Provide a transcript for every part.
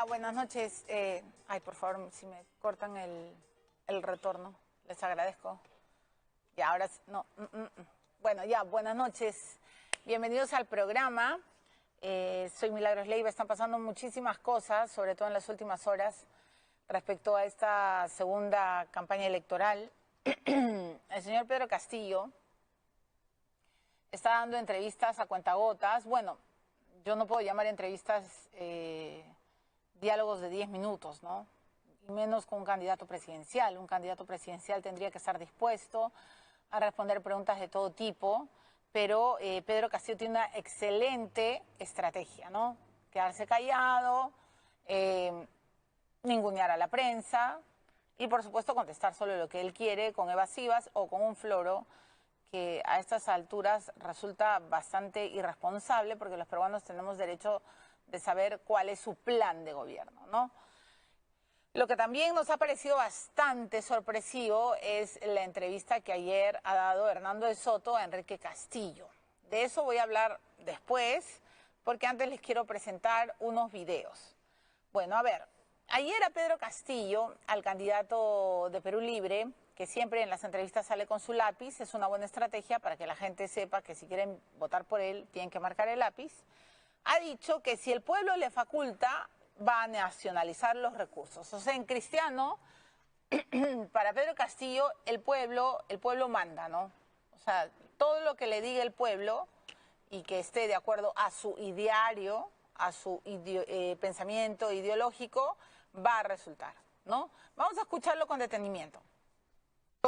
buenas noches. Ay, por favor, si me cortan el retorno, les agradezco. Ya, ahora no. Bueno, ya, buenas noches. Bienvenidos al programa. Soy Milagros Leiva. Están pasando muchísimas cosas, sobre todo en las últimas horas, respecto a esta segunda campaña electoral. El señor Pedro Castillo está dando entrevistas a cuentagotas. Bueno, yo no puedo llamar entrevistas diálogos de 10 minutos, ¿no? Y menos con un candidato presidencial. Un candidato presidencial tendría que estar dispuesto a responder preguntas de todo tipo, pero Pedro Castillo tiene una excelente estrategia, ¿no? Quedarse callado, ningunear a la prensa y, por supuesto, contestar solo lo que él quiere, con evasivas o con un floro que a estas alturas resulta bastante irresponsable, porque los peruanos tenemos derecho de saber cuál es su plan de gobierno, ¿no? Lo que también nos ha parecido bastante sorpresivo es la entrevista que ayer ha dado Hernando de Soto a Enrique Castillo. De eso voy a hablar después, porque antes les quiero presentar unos videos. Bueno, a ver, ayer a Pedro Castillo, al candidato de Perú Libre, que siempre en las entrevistas sale con su lápiz, es una buena estrategia para que la gente sepa que si quieren votar por él tienen que marcar el lápiz, ha dicho que si el pueblo le faculta, va a nacionalizar los recursos. O sea, en cristiano, para Pedro Castillo, el pueblo manda, ¿no? O sea, todo lo que le diga el pueblo y que esté de acuerdo a su ideario, a su pensamiento ideológico, va a resultar, ¿no? Vamos a escucharlo con detenimiento.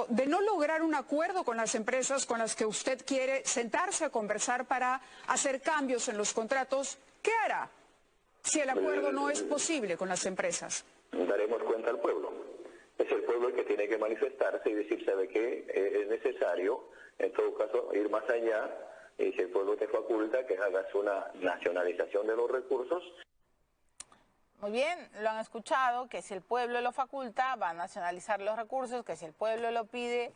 De no lograr un acuerdo con las empresas con las que usted quiere sentarse a conversar para hacer cambios en los contratos, ¿qué hará si el acuerdo no es posible con las empresas? Daremos cuenta al pueblo. Es el pueblo el que tiene que manifestarse y decir, ¿sabe qué? Es necesario, en todo caso, ir más allá, y si el pueblo te faculta, que hagas una nacionalización de los recursos. Muy bien, lo han escuchado, que si el pueblo lo faculta, va a nacionalizar los recursos, que si el pueblo lo pide,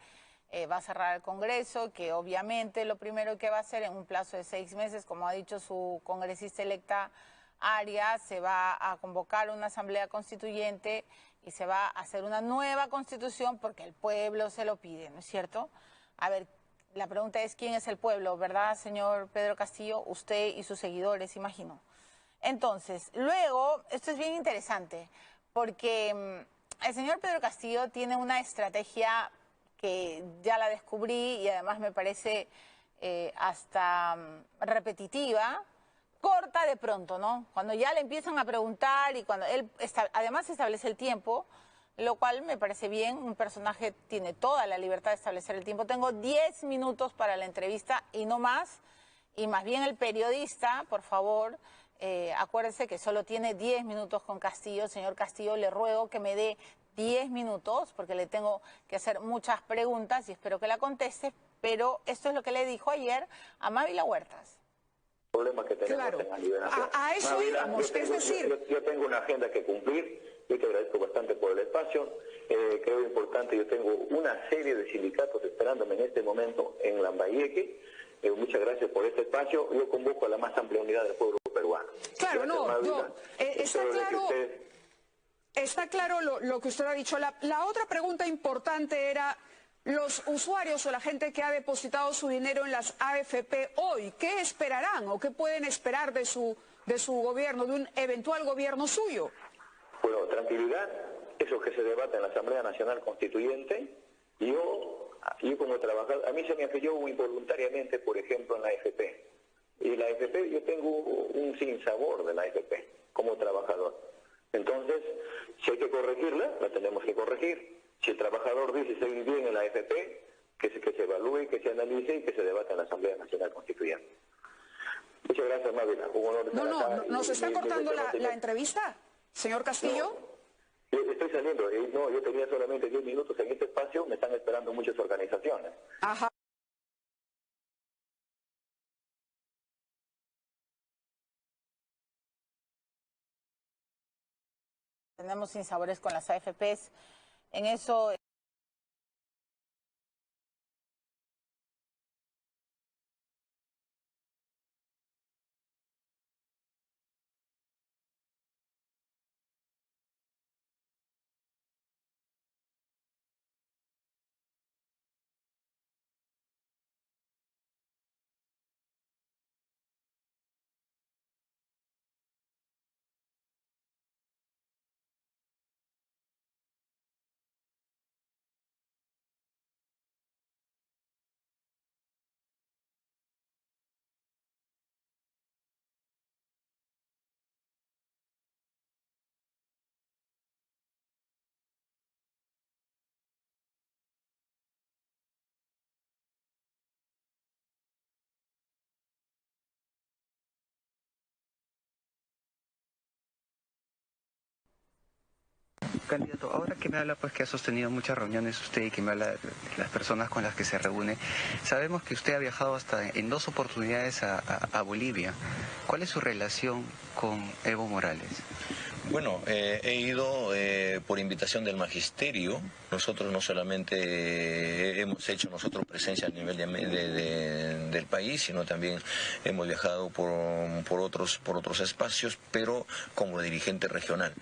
va a cerrar el Congreso, que obviamente lo primero que va a hacer en un plazo de 6 meses, como ha dicho su congresista electa Arias, se va a convocar una asamblea constituyente y se va a hacer una nueva constitución porque el pueblo se lo pide, ¿no es cierto? A ver, la pregunta es ¿quién es el pueblo, verdad, señor Pedro Castillo? Usted y sus seguidores, imagino. Entonces, luego, esto es bien interesante, porque el señor Pedro Castillo tiene una estrategia que ya la descubrí y además me parece hasta repetitiva, corta de pronto, ¿no? Cuando ya le empiezan a preguntar y cuando él además establece el tiempo, lo cual me parece bien, un personaje tiene toda la libertad de establecer el tiempo. Tengo 10 minutos para la entrevista y no más, y más bien el periodista, por favor, acuérdese que solo tiene 10 minutos con Castillo. Señor Castillo, le ruego que me dé 10 minutos porque le tengo que hacer muchas preguntas y espero que la conteste, pero esto es lo que le dijo ayer a Mávila Huertas. Problema que tenemos Claro, en la liberación. a eso íbamos, es decir... Yo tengo una agenda que cumplir, yo te agradezco bastante por el espacio, creo importante, yo tengo una serie de sindicatos esperándome en este momento en Lambayeque, muchas gracias por este espacio, yo convoco a la más amplia unidad del pueblo peruano. Claro, Gracias, no, Mávila. Está claro lo que usted ha dicho. La otra pregunta importante era... Los usuarios o la gente que ha depositado su dinero en las AFP hoy, ¿qué esperarán o qué pueden esperar de su gobierno, de un eventual gobierno suyo? Bueno, tranquilidad, eso que se debate en la Asamblea Nacional Constituyente. Yo como trabajador, a mí se me afilió involuntariamente, por ejemplo, en la AFP. Y la AFP, yo tengo un sinsabor de la AFP como trabajador. Entonces, si hay que corregirla, la tenemos que corregir. Si el trabajador dice seguir bien en la AFP, que se evalúe, que se analice y que se debata en la Asamblea Nacional Constituyente. Muchas gracias, Mávila. Un honor estar acá. ¿Nos está cortando la entrevista, señor Castillo? No, yo estoy saliendo. No, yo tenía solamente 10 minutos en este espacio, me están esperando muchas organizaciones. Ajá. Tenemos sinsabores con las AFPs, en eso... Candidato, ahora que me habla pues que ha sostenido muchas reuniones usted y que me habla de las personas con las que se reúne, sabemos que usted ha viajado hasta en 2 oportunidades a Bolivia. ¿Cuál es su relación con Evo Morales? Bueno, he ido por invitación del magisterio. Nosotros no solamente hemos hecho nosotros presencia a nivel del país, sino también hemos viajado por otros espacios, pero como dirigente regional.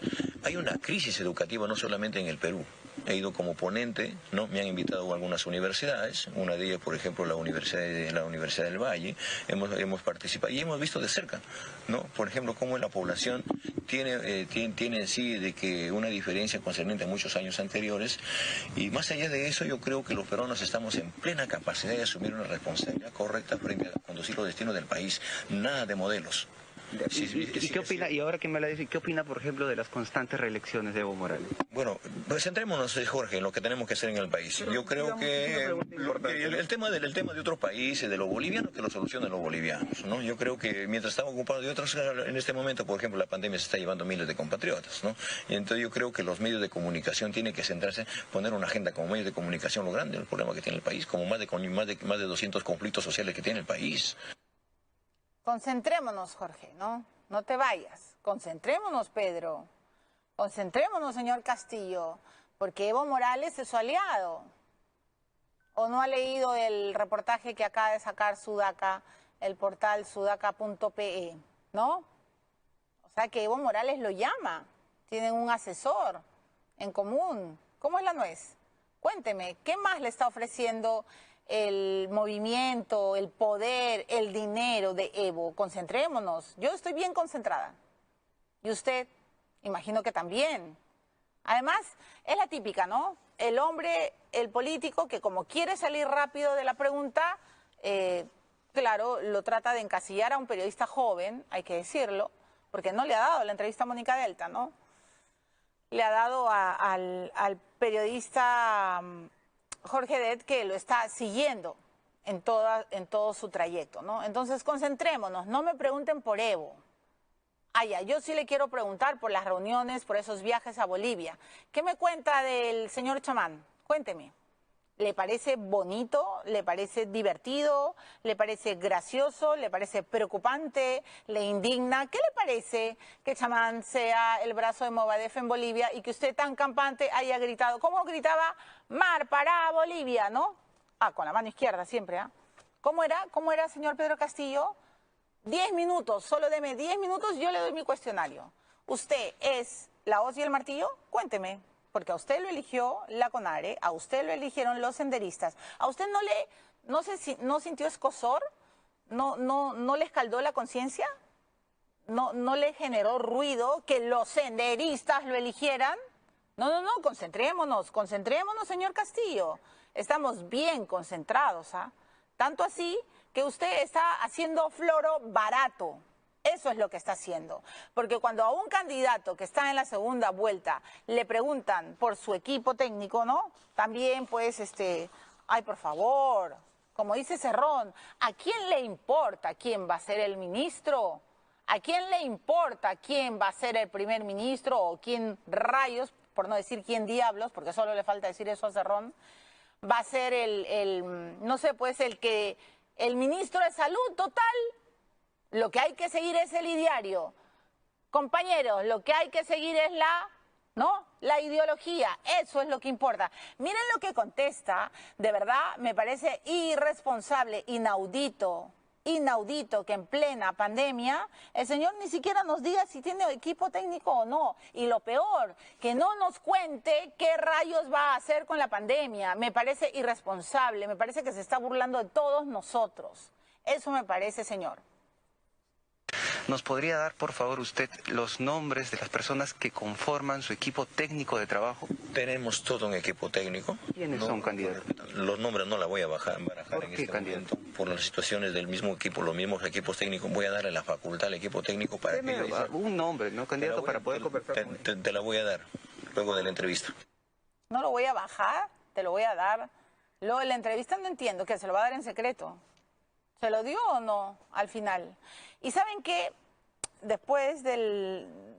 Hay una crisis educativa no solamente en el Perú. He ido como ponente, ¿no? Me han invitado a algunas universidades, una de ellas, por ejemplo, la Universidad del Valle. Hemos participado y hemos visto de cerca, ¿no? Por ejemplo, cómo la población tiene en sí de que una diferencia concerniente a muchos años anteriores, y más allá de eso yo creo que los peruanos estamos en plena capacidad de asumir una responsabilidad correcta frente a conducir los destinos del país, nada de modelos. ¿Y qué opina, y ahora que me la dice, qué opina, por ejemplo, de las constantes reelecciones de Evo Morales? Bueno, pues centrémonos, Jorge, en lo que tenemos que hacer en el país. Yo creo que el tema de otros países, de los bolivianos, que lo solucionen los bolivianos, ¿no? Yo creo que mientras estamos ocupados de otros, en este momento, por ejemplo, la pandemia se está llevando miles de compatriotas, ¿no? Y entonces yo creo que los medios de comunicación tienen que centrarse, poner una agenda como medios de comunicación, lo grande, el problema que tiene el país, como más de 200 conflictos sociales que tiene el país. Concentrémonos, Jorge, ¿no? No te vayas. Concentrémonos, Pedro. Concentrémonos, señor Castillo, porque Evo Morales es su aliado. ¿O no ha leído el reportaje que acaba de sacar Sudaca, el portal sudaca.pe, ¿no? O sea que Evo Morales lo llama. Tienen un asesor en común. ¿Cómo es la nuez? Cuénteme, ¿qué más le está ofreciendo el movimiento, el poder, el dinero de Evo? Concentrémonos. Yo estoy bien concentrada. Y usted, imagino que también. Además, es la típica, ¿no? El hombre, el político, que como quiere salir rápido de la pregunta, claro, lo trata de encasillar a un periodista joven, hay que decirlo, porque no le ha dado la entrevista a Mónica Delta, ¿no? Le ha dado al periodista Jorge Det, que lo está siguiendo en todo su trayecto, ¿no? Entonces, concentrémonos, no me pregunten por Evo. Yo sí le quiero preguntar por las reuniones, por esos viajes a Bolivia. ¿Qué me cuenta del señor Chamán? Cuénteme. ¿Le parece bonito? ¿Le parece divertido? ¿Le parece gracioso? ¿Le parece preocupante? ¿Le indigna? ¿Qué le parece que Chamán sea el brazo de Movadef en Bolivia y que usted tan campante haya gritado? ¿Cómo gritaba? Mar para Bolivia, ¿no? Con la mano izquierda siempre, ¿ah? ¿Cómo era, señor Pedro Castillo? 10 minutos, solo deme 10 minutos, yo le doy mi cuestionario. ¿Usted es la hoz y el martillo? Cuénteme. Porque a usted lo eligió la CONARE, a usted lo eligieron los senderistas. ¿A usted no sintió escozor? ¿No le escaldó la conciencia? ¿No le generó ruido que los senderistas lo eligieran? No, concentrémonos, señor Castillo. Estamos bien concentrados, ¿ah? Tanto así que usted está haciendo floro barato. Eso es lo que está haciendo. Porque cuando a un candidato que está en la segunda vuelta le preguntan por su equipo técnico, ¿no? También, pues, ay, por favor, como dice Cerrón, ¿a quién le importa quién va a ser el ministro? ¿A quién le importa quién va a ser el primer ministro o quién rayos, por no decir quién diablos, porque solo le falta decir eso a Cerrón, va a ser no sé, pues, el ministro de salud? Total. Lo que hay que seguir es el ideario. Compañeros, lo que hay que seguir es la ideología. Eso es lo que importa. Miren lo que contesta. De verdad, me parece irresponsable, inaudito que en plena pandemia el señor ni siquiera nos diga si tiene equipo técnico o no. Y lo peor, que no nos cuente qué rayos va a hacer con la pandemia. Me parece irresponsable, me parece que se está burlando de todos nosotros. Eso me parece, señor. ¿Nos podría dar, por favor, usted los nombres de las personas que conforman su equipo técnico de trabajo? Tenemos todo un equipo técnico. ¿Quiénes son candidatos? Los nombres no la voy a barajar en este candidato? momento. Por las situaciones del mismo equipo, los mismos equipos técnicos, voy a darle la facultad al equipo técnico para que ellos un nombre, ¿no, candidato, para poder conversar? Te la voy a dar luego de la entrevista. No lo voy a bajar, te lo voy a dar. Luego de la entrevista no entiendo, que se lo va a dar en secreto. ¿Se lo dio o no al final? Y ¿saben qué? Después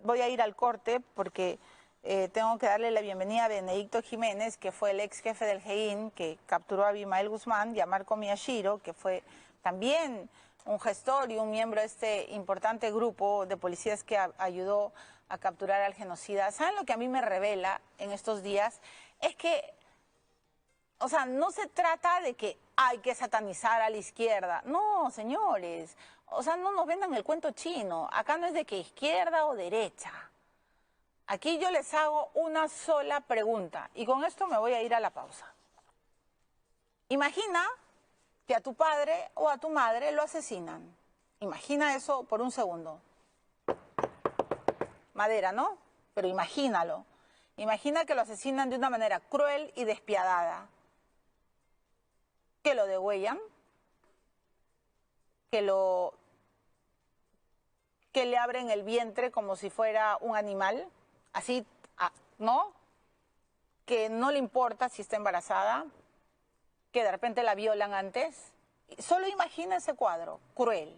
voy a ir al corte porque tengo que darle la bienvenida a Benedicto Jiménez, que fue el ex jefe del GEIN, que capturó a Abimael Guzmán, y a Marco Miyashiro, que fue también un gestor y un miembro de este importante grupo de policías que ayudó a capturar al genocida. ¿Saben lo que a mí me revela en estos días? Es que, o sea, no se trata de que hay que satanizar a la izquierda. No, señores. O sea, no nos vendan el cuento chino. Acá no es de que izquierda o derecha. Aquí yo les hago una sola pregunta y con esto me voy a ir a la pausa. Imagina que a tu padre o a tu madre lo asesinan. Imagina eso por un segundo. Madera, ¿no? Pero imagínalo. Imagina que lo asesinan de una manera cruel y despiadada. Que lo degüellan. Que le abren el vientre como si fuera un animal. Así, ¿no? Que no le importa si está embarazada, que de repente la violan antes. Solo imagina ese cuadro, cruel.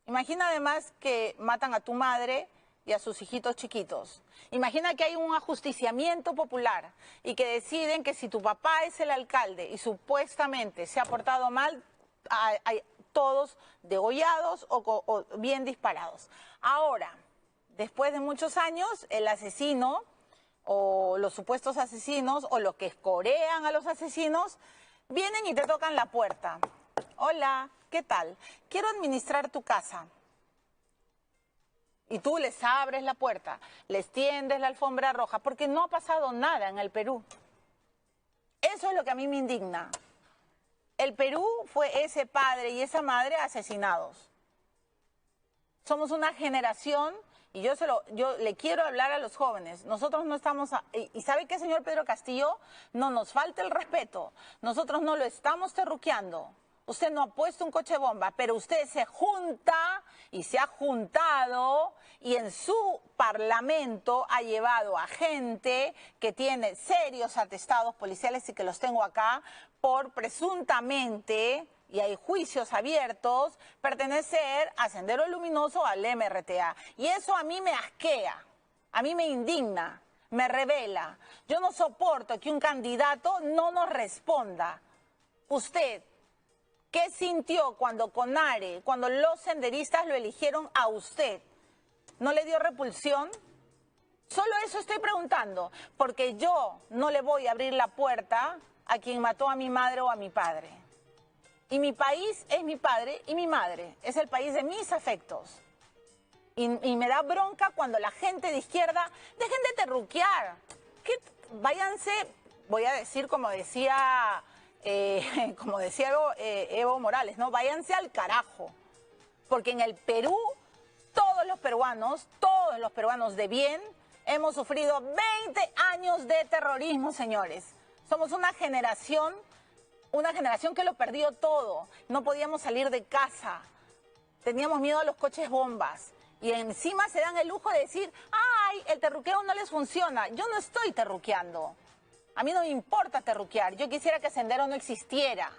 Imagina además que matan a tu madre y a sus hijitos chiquitos. Imagina que hay un ajusticiamiento popular y que deciden que si tu papá es el alcalde y supuestamente se ha portado mal, hay todos degollados o bien disparados. Ahora, después de muchos años, el asesino o los supuestos asesinos o los que escorean a los asesinos vienen y te tocan la puerta. Hola, ¿qué tal? Quiero administrar tu casa. Y tú les abres la puerta, les tiendes la alfombra roja, porque no ha pasado nada en el Perú. Eso es lo que a mí me indigna. El Perú fue ese padre y esa madre asesinados. Somos una generación. Y yo le quiero hablar a los jóvenes. Nosotros no estamos... ¿Y sabe qué, señor Pedro Castillo? No nos falta el respeto. Nosotros no lo estamos terruqueando. Usted no ha puesto un coche bomba, pero usted se junta y se ha juntado y en su parlamento ha llevado a gente que tiene serios atestados policiales y que los tengo acá por presuntamente... y hay juicios abiertos, pertenecer a Sendero Luminoso, al MRTA. Y eso a mí me asquea, a mí me indigna, me revela. Yo no soporto que un candidato no nos responda. Usted, ¿qué sintió cuando CONARE, cuando los senderistas lo eligieron a usted? ¿No le dio repulsión? Solo eso estoy preguntando, porque yo no le voy a abrir la puerta a quien mató a mi madre o a mi padre. Y mi país es mi padre y mi madre. Es el país de mis afectos. Y me da bronca cuando la gente de izquierda, dejen de terruquear. Váyanse, voy a decir como decía Evo Morales, ¿no? Váyanse al carajo. Porque en el Perú, todos los peruanos de bien, hemos sufrido 20 años de terrorismo, señores. Somos una generación que lo perdió todo. No podíamos salir de casa. Teníamos miedo a los coches bombas. Y encima se dan el lujo de decir, ¡ay, el terruqueo no les funciona! Yo no estoy terruqueando. A mí no me importa terruquear. Yo quisiera que Sendero no existiera.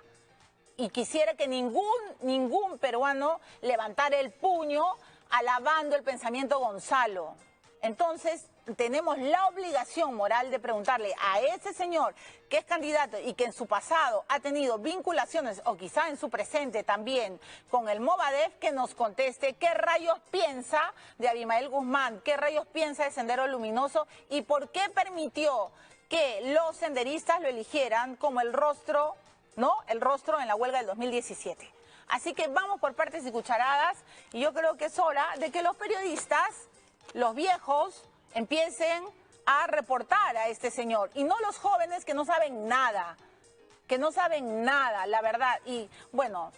Y quisiera que ningún peruano levantara el puño alabando el pensamiento Gonzalo. Entonces, tenemos la obligación moral de preguntarle a ese señor que es candidato y que en su pasado ha tenido vinculaciones, o quizá en su presente también, con el Movadef, que nos conteste qué rayos piensa de Abimael Guzmán, qué rayos piensa de Sendero Luminoso y por qué permitió que los senderistas lo eligieran como el rostro, ¿no? El rostro en la huelga del 2017. Así que vamos por partes y cucharadas, y yo creo que es hora de que los periodistas, los viejos, empiecen a reportar a este señor y no los jóvenes que no saben nada, la verdad. Y bueno,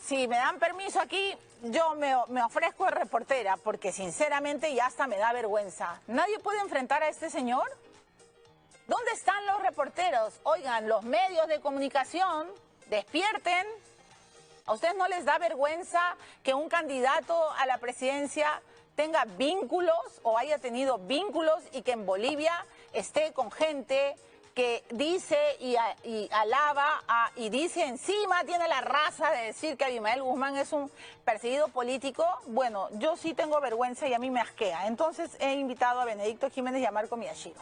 si me dan permiso aquí, yo me ofrezco de reportera porque sinceramente ya hasta me da vergüenza. ¿Nadie puede enfrentar a este señor? ¿Dónde están los reporteros? Oigan, los medios de comunicación, despierten. ¿A ustedes no les da vergüenza que un candidato a la presidencia tenga vínculos o haya tenido vínculos y que en Bolivia esté con gente que dice y alaba y dice encima, tiene la raza de decir que Abimael Guzmán es un perseguido político, bueno, yo sí tengo vergüenza y a mí me asquea. Entonces he invitado a Benedicto Jiménez y a Marco Miyashiro.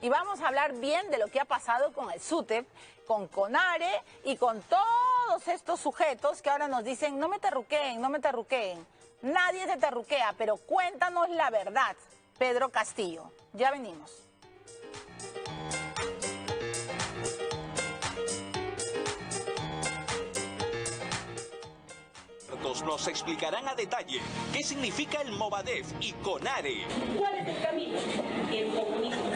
Y vamos a hablar bien de lo que ha pasado con el SUTEP, con CONARE y con todos estos sujetos que ahora nos dicen, no me terruqueen, no me terruqueen. Nadie se terruquea, pero cuéntanos la verdad, Pedro Castillo. Ya venimos. Nos explicarán a detalle qué significa el Movadef y CONARE. ¿Cuál es el camino? El comunismo.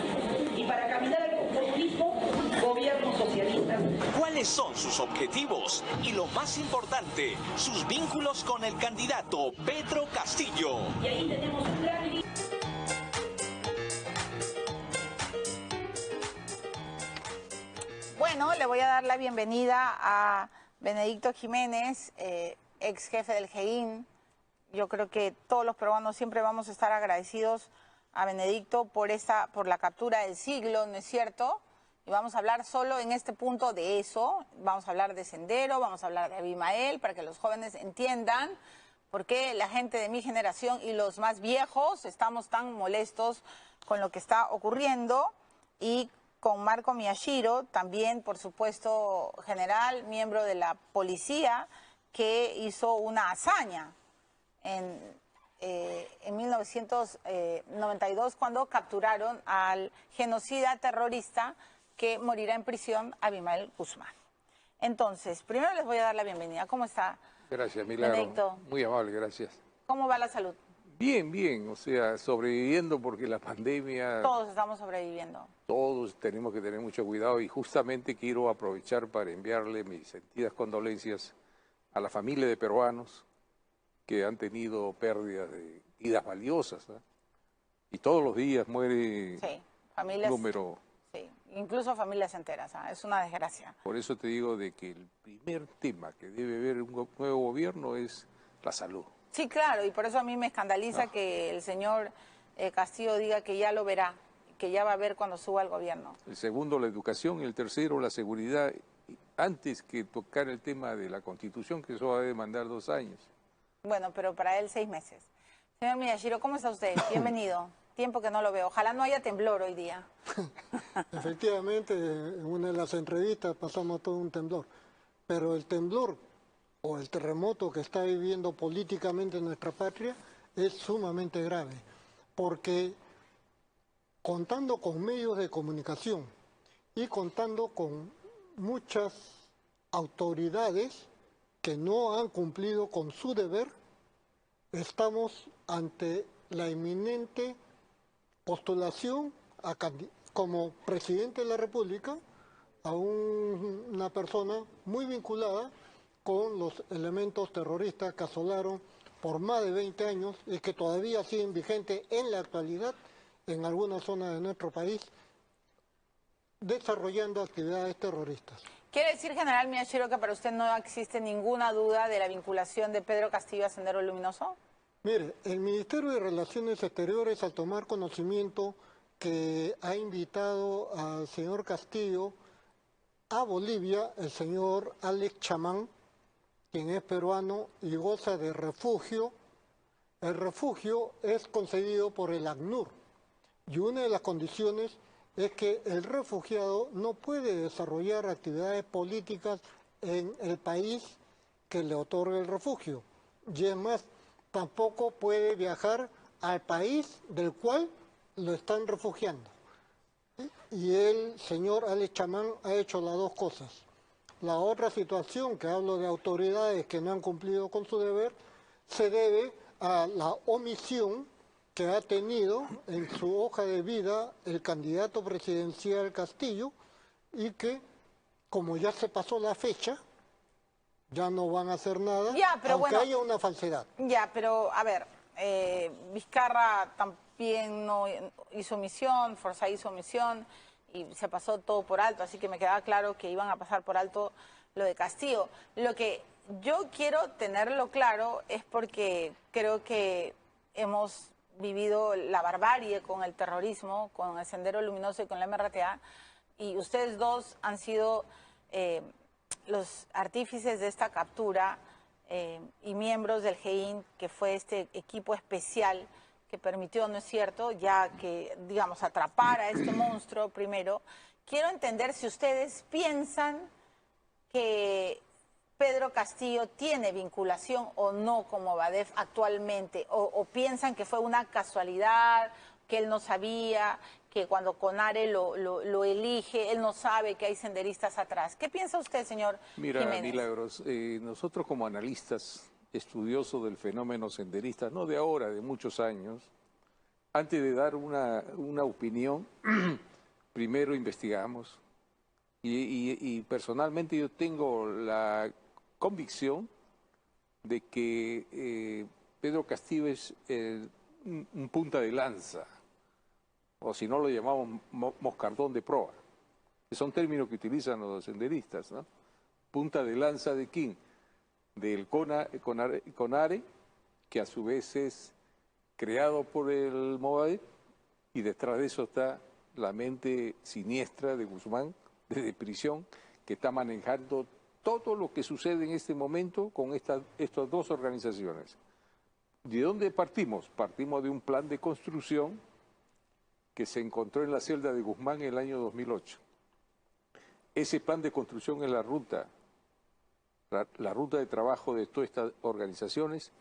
Y para caminar al comunismo, gobierno socialista. ¿Cuáles son sus objetivos? Y lo más importante, sus vínculos con el candidato Pedro Castillo. Y ahí tenemos un gran... Bueno, le voy a dar la bienvenida a Benedicto Jiménez, ex jefe del GEIN. Yo creo que todos los peruanos siempre vamos a estar agradecidos a Benedicto por la captura del siglo, ¿no es cierto? Y vamos a hablar solo en este punto de eso. Vamos a hablar de Sendero, vamos a hablar de Abimael, para que los jóvenes entiendan por qué la gente de mi generación y los más viejos estamos tan molestos con lo que está ocurriendo. Y con Marco Miyashiro, también, por supuesto, general, miembro de la policía, que hizo una hazaña en 1992 cuando capturaron al genocida terrorista que morirá en prisión, Abimael Guzmán. Entonces, primero les voy a dar la bienvenida. ¿Cómo está? Gracias, Milagro. Benedicto. Muy amable, gracias. ¿Cómo va la salud? Bien, bien, o sea, sobreviviendo porque la pandemia... Todos estamos sobreviviendo. Todos tenemos que tener mucho cuidado y justamente quiero aprovechar para enviarle mis sentidas condolencias a la familia de peruanos que han tenido pérdidas de vidas valiosas, ¿no? Y todos los días muere familias, un número... Sí, incluso familias enteras, ¿eh? Es una desgracia. Por eso te digo de que el primer tema que debe ver un nuevo gobierno es la salud. Sí, claro, y por eso a mí me escandaliza que el señor Castillo diga que ya lo verá, que ya va a ver cuando suba al gobierno. El segundo, la educación, y el tercero, la seguridad, antes que tocar el tema de la Constitución, que eso va a demandar 2 años. Bueno, pero para él 6 meses. Señor Miyashiro, ¿cómo está usted? Bienvenido. Tiempo que no lo veo. Ojalá no haya temblor hoy día. Efectivamente, en una de las entrevistas pasamos todo un temblor. Pero el temblor o el terremoto que está viviendo políticamente nuestra patria es sumamente grave. Porque contando con medios de comunicación y contando con muchas autoridades que no han cumplido con su deber, estamos ante la inminente postulación como presidente de la República a una persona muy vinculada con los elementos terroristas que asolaron por más de 20 años y que todavía siguen vigentes en la actualidad en algunas zonas de nuestro país, desarrollando actividades terroristas. ¿Quiere decir, general Miyashiro, que para usted no existe ninguna duda de la vinculación de Pedro Castillo a Sendero Luminoso? Mire, el Ministerio de Relaciones Exteriores, al tomar conocimiento que ha invitado al señor Castillo a Bolivia, el señor Alex Chamán, quien es peruano y goza de refugio, el refugio es concedido por el ACNUR y una de las condiciones es que el refugiado no puede desarrollar actividades políticas en el país que le otorga el refugio. Y es más, tampoco puede viajar al país del cual lo están refugiando. Y el señor Alex Chamán ha hecho las dos cosas. La otra situación, que hablo de autoridades que no han cumplido con su deber, se debe a la omisión que ha tenido en su hoja de vida el candidato presidencial Castillo y que, como ya se pasó la fecha, ya no van a hacer nada, ya, pero aunque bueno, haya una falsedad. Ya, pero a ver, Vizcarra también no hizo misión, Forsyth hizo misión y se pasó todo por alto, así que me quedaba claro que iban a pasar por alto lo de Castillo. Lo que yo quiero tenerlo claro es porque creo que hemos vivido la barbarie con el terrorismo, con el Sendero Luminoso y con la MRTA, y ustedes dos han sido los artífices de esta captura y miembros del GEIN, que fue este equipo especial que permitió, ¿no es cierto?, ya que, digamos, atrapar a este monstruo primero. Quiero entender si ustedes piensan que Pedro Castillo tiene vinculación o no con Movadef actualmente, o piensan que fue una casualidad, que él no sabía, que cuando CONARE lo elige, él no sabe que hay senderistas atrás. ¿Qué piensa usted, señor Jiménez? Mira, Milagros, nosotros como analistas, estudiosos del fenómeno senderista, no de ahora, de muchos años, antes de dar una opinión, primero investigamos. Y personalmente yo tengo la convicción de que Pedro Castillo es un punta de lanza, o si no lo llamamos moscardón de proa, que son términos que utilizan los senderistas, ¿no? Punta de lanza de quién, del CONARE, que a su vez es creado por el Movadef, y detrás de eso está la mente siniestra de Guzmán, desde prisión, que está manejando todo lo que sucede en este momento con estas dos organizaciones. ¿De dónde partimos? Partimos de un plan de construcción que se encontró en la celda de Guzmán en el año 2008. Ese plan de construcción es la ruta de trabajo de todas estas organizaciones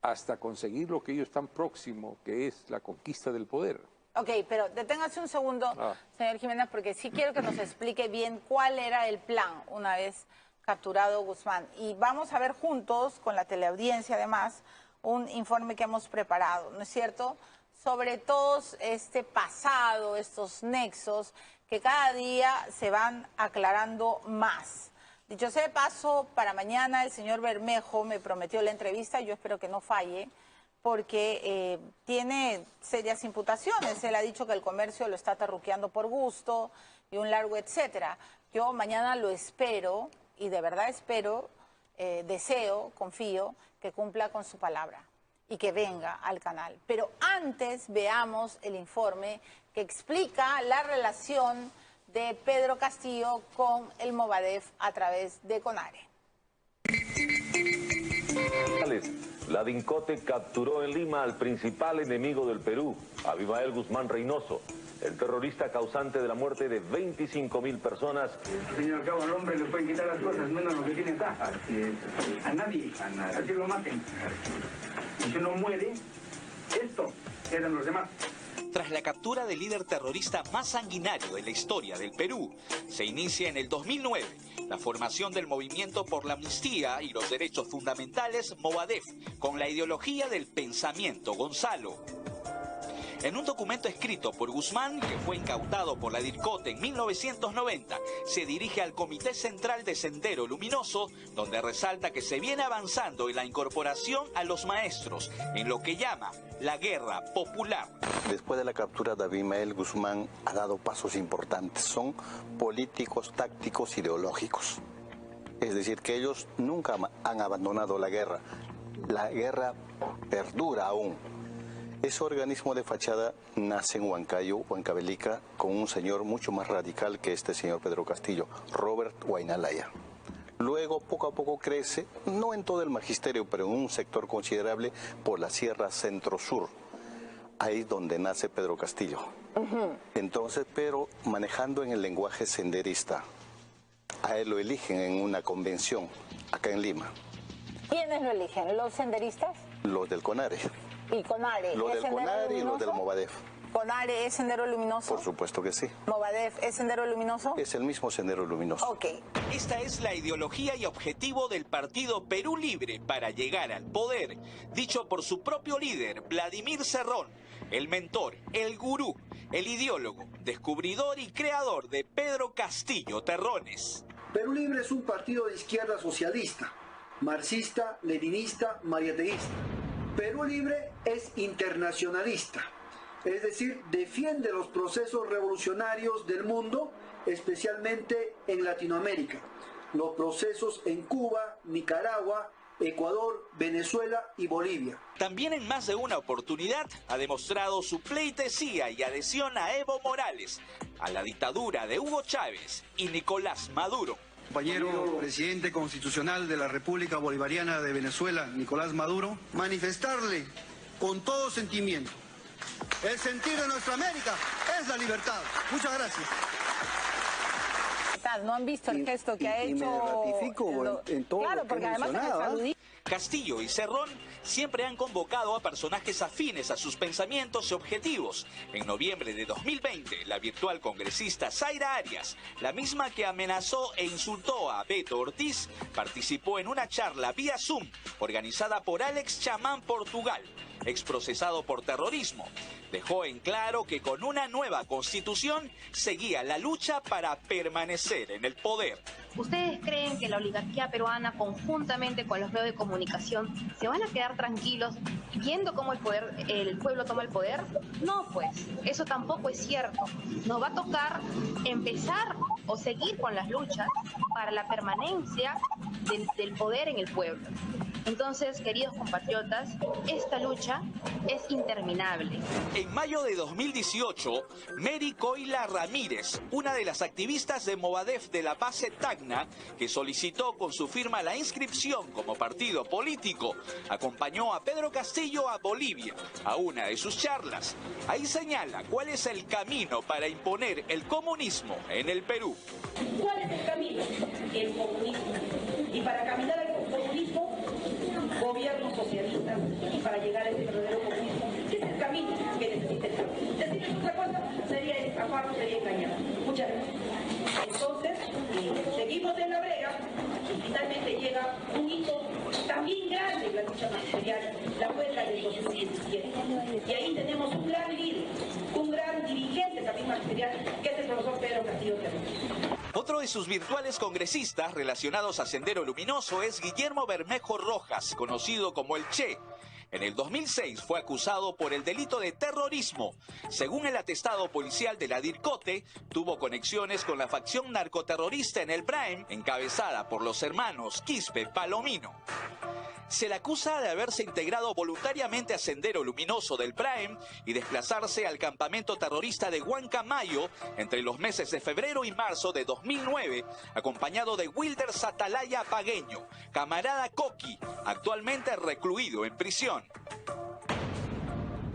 hasta conseguir lo que ellos están próximos, que es la conquista del poder. Ok, pero deténgase un segundo, señor Jiménez, porque sí quiero que nos explique bien cuál era el plan una vez capturado Guzmán. Y vamos a ver juntos, con la teleaudiencia además, un informe que hemos preparado, ¿no es cierto?, sobre todos este pasado, estos nexos que cada día se van aclarando más. Dicho sea de paso, para mañana el señor Bermejo me prometió la entrevista, yo espero que no falle, porque tiene serias imputaciones. Él ha dicho que el comercio lo está terruqueando por gusto y un largo etcétera. Yo mañana lo espero, y de verdad espero, deseo, confío, que cumpla con su palabra y que venga al canal. Pero antes veamos el informe que explica la relación de Pedro Castillo con el Movadef a través de CONARE. La DINCOTE capturó en Lima al principal enemigo del Perú, Abimael Guzmán Reynoso, el terrorista causante de la muerte de 25.000 personas. Al fin y al cabo al hombre le pueden quitar las cosas, menos lo que tiene acá. A nadie, así lo maten. Y si no muere, esto eran los demás. Tras la captura del líder terrorista más sanguinario de la historia del Perú, se inicia en el 2009 la formación del Movimiento por la Amnistía y los Derechos Fundamentales Movadef, con la ideología del pensamiento Gonzalo. En un documento escrito por Guzmán, que fue incautado por la DIRCOTE en 1990, se dirige al Comité Central de Sendero Luminoso, donde resalta que se viene avanzando en la incorporación a los maestros, en lo que llama la guerra popular. Después de la captura de Abimael Guzmán ha dado pasos importantes, son políticos, tácticos, ideológicos. Es decir, que ellos nunca han abandonado la guerra perdura aún. Ese organismo de fachada nace en Huancayo, Huancavelica, con un señor mucho más radical que este señor Pedro Castillo, Robert Huaynalaya. Luego, poco a poco crece, no en todo el magisterio, pero en un sector considerable por la Sierra Centro-Sur. Ahí es donde nace Pedro Castillo. Entonces, pero manejando en el lenguaje senderista. A él lo eligen en una convención, acá en Lima. ¿Quiénes lo eligen? ¿Los senderistas? Los del CONARE. ¿Y CONARE? Los del CONARE y los del Movadef. ¿CONARE es Sendero Luminoso? Por supuesto que sí. ¿Movadef es Sendero Luminoso? Es el mismo Sendero Luminoso. Ok. Esta es la ideología y objetivo del Partido Perú Libre para llegar al poder, dicho por su propio líder, Vladimir Cerrón, el mentor, el gurú, el ideólogo, descubridor y creador de Pedro Castillo Terrones. Perú Libre es un partido de izquierda socialista, marxista, leninista, mariateísta. Perú Libre es internacionalista, es decir, defiende los procesos revolucionarios del mundo, especialmente en Latinoamérica, los procesos en Cuba, Nicaragua, Ecuador, Venezuela y Bolivia. También en más de una oportunidad ha demostrado su pleitesía y adhesión a Evo Morales, a la dictadura de Hugo Chávez y Nicolás Maduro. Compañero presidente constitucional de la República Bolivariana de Venezuela, Nicolás Maduro, manifestarle con todo sentimiento: el sentir de nuestra América es la libertad. Muchas gracias. ¿No han visto el gesto que ha hecho? Y me ratifico en todo claro, lo que porque además en el saludito. Castillo y Cerrón siempre han convocado a personajes afines a sus pensamientos y objetivos. En noviembre de 2020, la virtual congresista Zaira Arias, la misma que amenazó e insultó a Beto Ortiz, participó en una charla vía Zoom organizada por Alex Chamán Portugal, exprocesado por terrorismo. Dejó en claro que con una nueva constitución seguía la lucha para permanecer en el poder. ¿Ustedes creen que la oligarquía peruana, conjuntamente con los medios de comunicación, se van a quedar tranquilos viendo cómo el pueblo toma el poder? No, pues, eso tampoco es cierto. Nos va a tocar empezar o seguir con las luchas para la permanencia del poder en el pueblo. Entonces, queridos compatriotas, esta lucha es interminable. En mayo de 2018, Mary Coila Ramírez, una de las activistas de Movadef de la base Tacna, que solicitó con su firma la inscripción como partido político, acompañó a Pedro Castillo a Bolivia, a una de sus charlas. Ahí señala cuál es el camino para imponer el comunismo en el Perú. ¿Cuál es el camino? El comunismo. Y para caminar al comunismo, gobierno socialista, y para llegar a ese verdadero comunismo, ¿qué es el camino que necesita el Perú? Decirles otra cosa sería estafarnos, sería engañar. Muchas gracias. Entonces, seguimos en la brega y finalmente llega un hito también grande en la lucha magisterial, la huelga del 2017. Y ahí tenemos un gran líder, un gran dirigente también magisterial, que es el profesor Pedro Castillo Terrones. Otro de sus virtuales congresistas relacionados a Sendero Luminoso es Guillermo Bermejo Rojas, conocido como el Che. En el 2006 fue acusado por el delito de terrorismo. Según el atestado policial de la DIRCOTE, tuvo conexiones con la facción narcoterrorista en el Braem, encabezada por los hermanos Quispe Palomino. Se le acusa de haberse integrado voluntariamente a Sendero Luminoso del Braem y desplazarse al campamento terrorista de Huancamayo entre los meses de febrero y marzo de 2009, acompañado de Wilder Satalaya Pagueño, camarada Coqui, actualmente recluido en prisión.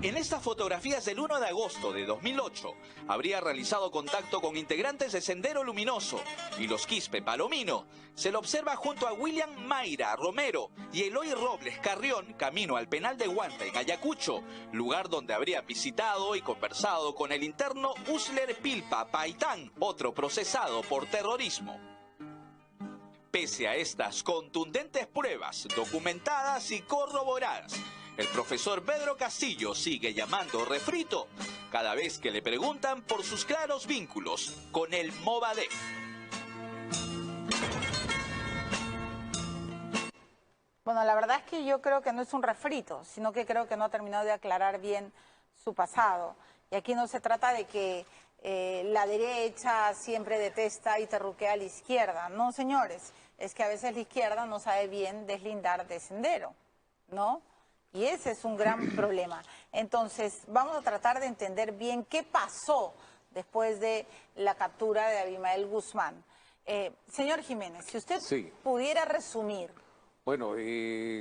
En estas fotografías del 1 de agosto de 2008, habría realizado contacto con integrantes de Sendero Luminoso y los Quispe Palomino. Se lo observa junto a William Mayra Romero y Eloy Robles Carrión, camino al penal de Huanta en Ayacucho, lugar donde habría visitado y conversado con el interno Usler Pilpa Paitán, otro procesado por terrorismo. Pese a estas contundentes pruebas documentadas y corroboradas, el profesor Pedro Castillo sigue llamando refrito cada vez que le preguntan por sus claros vínculos con el Movadef. Bueno, la verdad es que yo creo que no es un refrito, sino que creo que no ha terminado de aclarar bien su pasado. Y aquí no se trata de que la derecha siempre detesta y terruquea a la izquierda. No, señores, es que a veces la izquierda no sabe bien deslindar de Sendero, ¿no? Y ese es un gran problema. Entonces, vamos a tratar de entender bien qué pasó después de la captura de Abimael Guzmán. Señor Jiménez, si usted pudiera resumir. Bueno,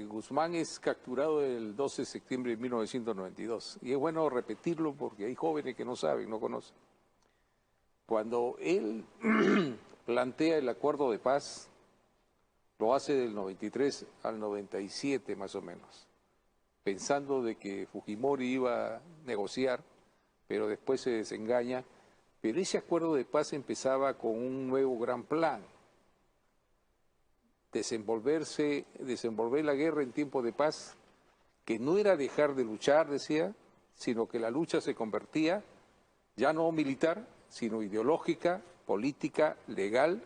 Guzmán es capturado el 12 de septiembre de 1992. Y es bueno repetirlo porque hay jóvenes que no saben, no conocen. Cuando él plantea el acuerdo de paz, lo hace del 93 al 97 más o menos, pensando de que Fujimori iba a negociar, pero después se desengaña. Pero ese acuerdo de paz empezaba con un nuevo gran plan: desenvolver la guerra en tiempo de paz, que no era dejar de luchar, decía, sino que la lucha se convertía ya no militar, sino ideológica, política, legal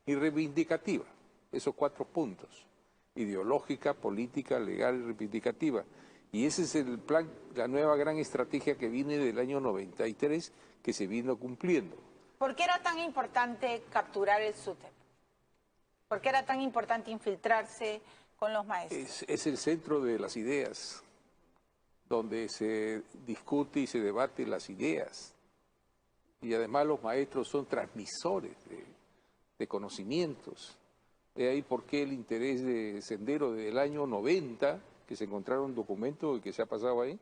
y reivindicativa. Esos 4 puntos: ideológica, política, legal y reivindicativa. Y ese es el plan, la nueva gran estrategia que viene del año 93, que se vino cumpliendo. ¿Por qué era tan importante capturar el SUTEP? ¿Por qué era tan importante infiltrarse con los maestros? Es el centro de las ideas, donde se discute y se debate las ideas. Y además los maestros son transmisores de conocimientos. De ahí por qué el interés de Sendero desde el año 90, que se encontraron un documento que se ha pasado ahí,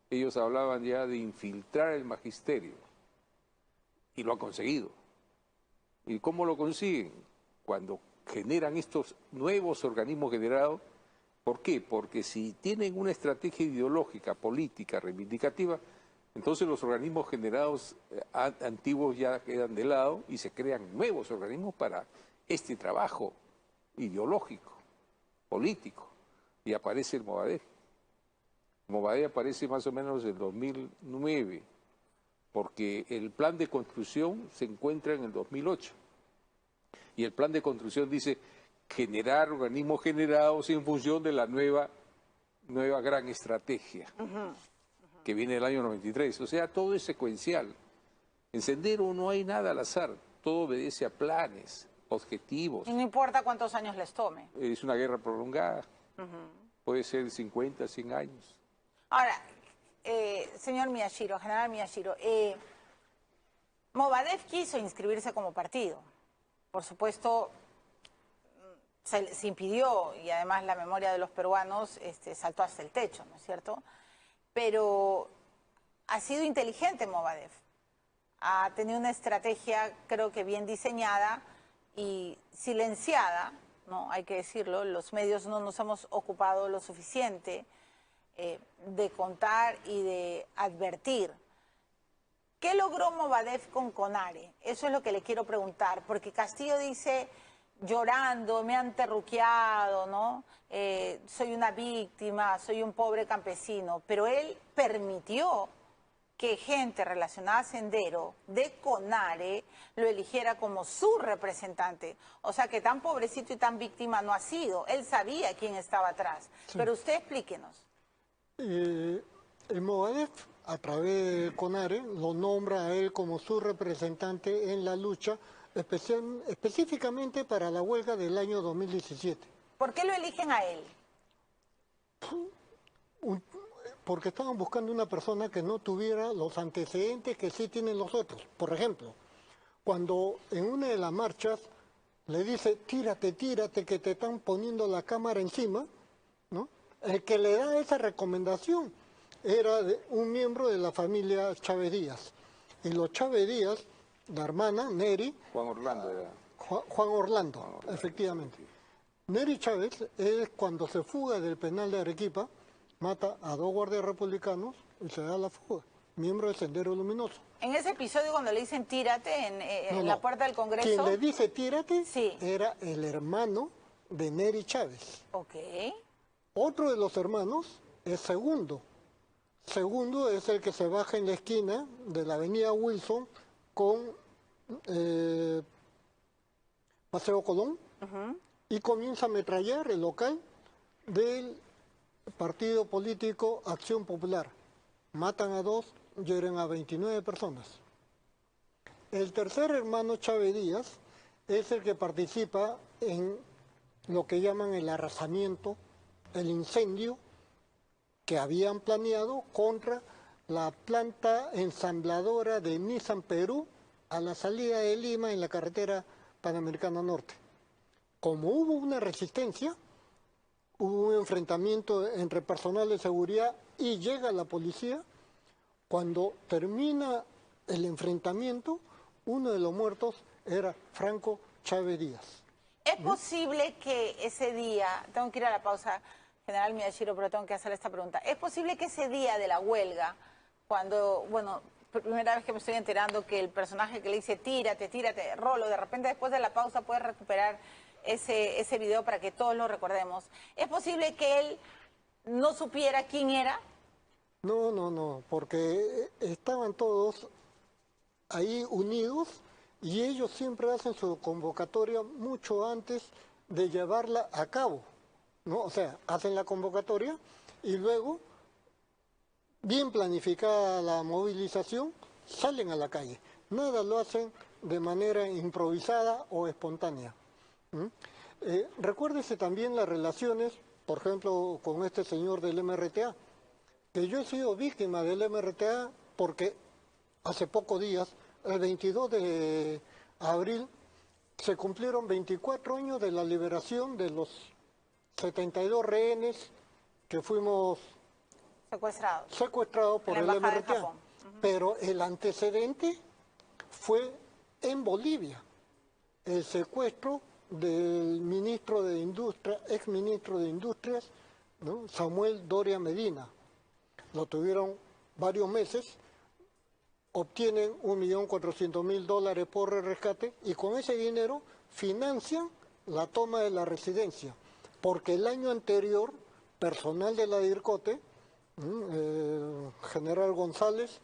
ellos hablaban ya de infiltrar el magisterio. Y lo han conseguido. ¿Y cómo lo consiguen? Cuando generan estos nuevos organismos generados. ¿Por qué? Porque si tienen una estrategia ideológica, política, reivindicativa, entonces los organismos generados antiguos ya quedan de lado y se crean nuevos organismos para este trabajo ideológico, político. Y aparece el Movadef. Movadef aparece más o menos en 2009, porque el plan de construcción se encuentra en el 2008. Y el plan de construcción dice generar organismos generados en función de la nueva gran estrategia, que viene del año 93. O sea, todo es secuencial. En Sendero no hay nada al azar, todo obedece a planes, objetivos. Y no importa cuántos años les tome. Es una guerra prolongada, puede ser 50, 100 años. Ahora, señor Miyashiro, general Miyashiro, Movadef quiso inscribirse como partido. Por supuesto, se impidió y además la memoria de los peruanos saltó hasta el techo, ¿no es cierto? Pero ha sido inteligente Movadef. Ha tenido una estrategia, creo que bien diseñada y silenciada, ¿no? Hay que decirlo, los medios no nos hemos ocupado lo suficiente de contar y de advertir. ¿Qué logró Movadef con CONARE? Eso es lo que le quiero preguntar, porque Castillo dice, llorando, me han terruqueado, ¿no? Soy una víctima, soy un pobre campesino, pero él permitió que gente relacionada a Sendero de CONARE lo eligiera como su representante. O sea que tan pobrecito y tan víctima no ha sido. Él sabía quién estaba atrás. Sí. Pero usted explíquenos. El Movadef, a través de CONARE, lo nombra a él como su representante en la lucha, específicamente para la huelga del año 2017. ¿Por qué lo eligen a él? Porque estaban buscando una persona que no tuviera los antecedentes que sí tienen los otros. Por ejemplo, cuando en una de las marchas le dice, tírate, tírate, que te están poniendo la cámara encima, ¿no? El que le da esa recomendación era un miembro de la familia Chávez Díaz. Y los Chávez Díaz, la hermana, Neri... Juan Orlando era. Juan Orlando, efectivamente. Sí. Neri Chávez es cuando se fuga del penal de Arequipa, mata a 2 guardias republicanos y se da la fuga, miembro del Sendero Luminoso. En ese episodio cuando le dicen tírate en la puerta del Congreso... Quien le dice tírate era el hermano de Neri Chávez. Ok. Otro de los hermanos es Segundo. Segundo es el que se baja en la esquina de la avenida Wilson con Paseo Colón y comienza a ametrallar el local del partido político Acción Popular. Matan a 2, hieren a 29 personas. El tercer hermano Chávez Díaz es el que participa en lo que llaman el arrasamiento, el incendio que habían planeado contra la planta ensambladora de Nissan Perú a la salida de Lima en la carretera Panamericana Norte. Como hubo una resistencia, hubo un enfrentamiento entre personal de seguridad y llega la policía. Cuando termina el enfrentamiento, uno de los muertos era Franco Chávez Díaz. ¿Es posible que ese día, tengo que ir a la pausa, general Miyashiro, pero tengo que hacerle esta pregunta, ¿es posible que ese día de la huelga, cuando, bueno, primera vez que me estoy enterando que el personaje que le dice tírate, tírate, Rolo, de repente después de la pausa puedes recuperar ese video para que todos lo recordemos, ¿es posible que él no supiera quién era? No, porque estaban todos ahí unidos y ellos siempre hacen su convocatoria mucho antes de llevarla a cabo, ¿no? O sea, hacen la convocatoria y luego, bien planificada la movilización, salen a la calle. Nada lo hacen de manera improvisada o espontánea. Recuérdese también las relaciones, por ejemplo, con este señor del MRTA, que yo he sido víctima del MRTA porque hace pocos días el 22 de abril, se cumplieron 24 años de la liberación de los 72 rehenes que fuimos secuestrados por el MRTA. Pero el antecedente fue en Bolivia, el secuestro del ministro de Industria, ex ministro de Industrias, ¿no? Samuel Doria Medina. Lo tuvieron varios meses, obtienen $1.400.000 por el rescate y con ese dinero financian la toma de la residencia. Porque el año anterior, personal de la DIRCOTE, general González,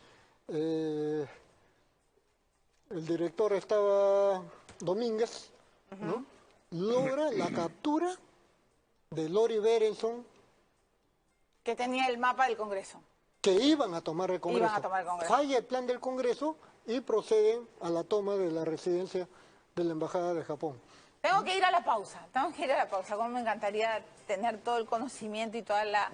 el director estaba Domínguez, ¿no? Logra la captura de Lori Berenson. Que tenía el mapa del Congreso. Que iban a tomar el Congreso. Falla el plan del Congreso y proceden a la toma de la residencia de la Embajada de Japón. Tengo que ir a la pausa, como me encantaría tener todo el conocimiento y toda la